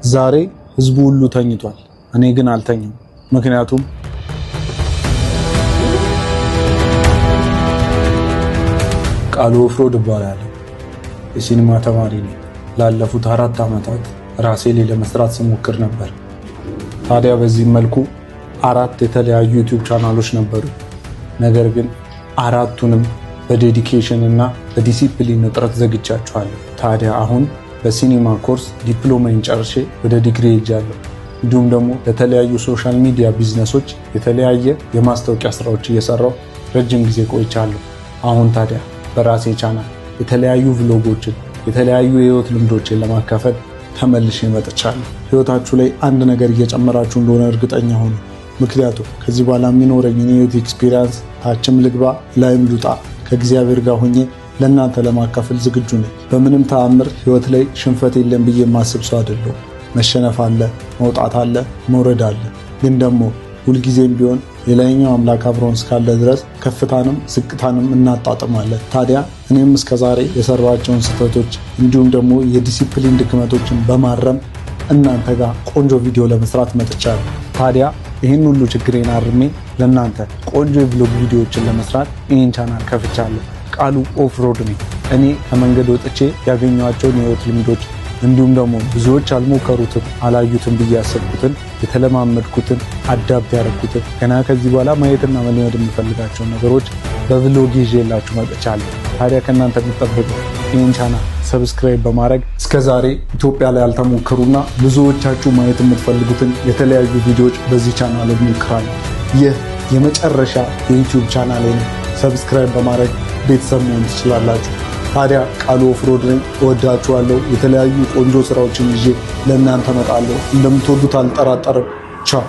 ዛሬ ህዝቡ ሁሉ ተኝቷል፣ እኔ ግን አልተኛም። ምክንያቱም ቃሉ ኦፍሮድ እባላለሁ። የሲኒማ ተማሪ ነኝ። ላለፉት 4 ዓመታት ራሴ ላይ ለመስራት ስሞክር ነበር። ታዲያ በዚህ መልኩ 4 የተለያዩ ዩቲዩብ ቻናሎች ነበሩ። ነገር ግን 4ቱንም በዴዲኬሽን እና በዲሲፕሊን እጥረት ዘግቻቸዋለሁ። ታዲያ አሁን በሲኒማ ኮርስ ዲፕሎማዬን ጨርሼ ወደ ዲግሪ ሄጃለሁ። እንዲሁም ደግሞ ለተለያዩ ሶሻል ሚዲያ ቢዝነሶች የተለያየ የማስታወቂያ ስራዎች እየሰራሁ ረጅም ጊዜ ቆይቻለሁ። አሁን ታዲያ በራሴ ቻናል የተለያዩ ቭሎጎችን፣ የተለያዩ የህይወት ልምዶችን ለማካፈል ተመልሼ መጥቻለሁ። ህይወታችሁ ላይ አንድ ነገር እየጨመራችሁ እንደሆነ እርግጠኛ ሆኑ። ምክንያቱም ከዚህ በኋላ የሚኖረኝ የህይወት ኤክስፒሪየንስ ታችም ልግባ ላይም ልውጣ ከእግዚአብሔር ጋር ሆኜ ለእናንተ ለማካፈል ዝግጁ ነኝ። በምንም ተአምር ህይወት ላይ ሽንፈት የለም ብዬ የማስብ ሰው አይደለሁም። መሸነፍ አለ፣ መውጣት አለ፣ መውረድ አለ። ግን ደግሞ ሁልጊዜም ቢሆን የላይኛው አምላክ አብሮን እስካለ ድረስ ከፍታንም ዝቅታንም እናጣጥማለን። ታዲያ እኔም እስከዛሬ የሰራቸውን ስህተቶች እንዲሁም ደግሞ የዲሲፕሊን ድክመቶችን በማረም እናንተ ጋር ቆንጆ ቪዲዮ ለመስራት መጥቻለሁ። ታዲያ ይህን ሁሉ ችግሬን አርሜ ለእናንተ ቆንጆ የቭሎግ ቪዲዮዎችን ለመስራት ይህን ቻናል ከፍቻለሁ። ቃሉ ኦፍሮድ ነኝ። እኔ ከመንገድ ወጥቼ ያገኘኋቸውን የህይወት ልምዶች እንዲሁም ደግሞ ብዙዎች አልሞከሩትን አላዩትን ብዬ ያሰብኩትን የተለማመድኩትን አዳፕት ያደረኩትን ገና ከዚህ በኋላ ማየትና መልመድ የምፈልጋቸውን ነገሮች በቭሎግ ይዤላችሁ መጥቻለሁ። ታዲያ ከእናንተ የሚጠበቁ ይህን ቻናል ሰብስክራይብ በማድረግ እስከዛሬ ኢትዮጵያ ላይ ያልተሞከሩና ብዙዎቻችሁ ማየት የምትፈልጉትን የተለያዩ ቪዲዮዎች በዚህ ቻናል እሞክራለሁ። ይህ የመጨረሻ የዩቲዩብ ቻናል ነው። ሰብስክራይብ በማድረግ ቤተሰብ መሆን ትችላላችሁ። ታዲያ ቃሉ ኦፍሮድ ነኝ። እወዳችኋለሁ። የተለያዩ ቆንጆ ስራዎችን ይዤ ለእናንተ እመጣለሁ። እንደምትወዱት አልጠራጠርም። ቻው።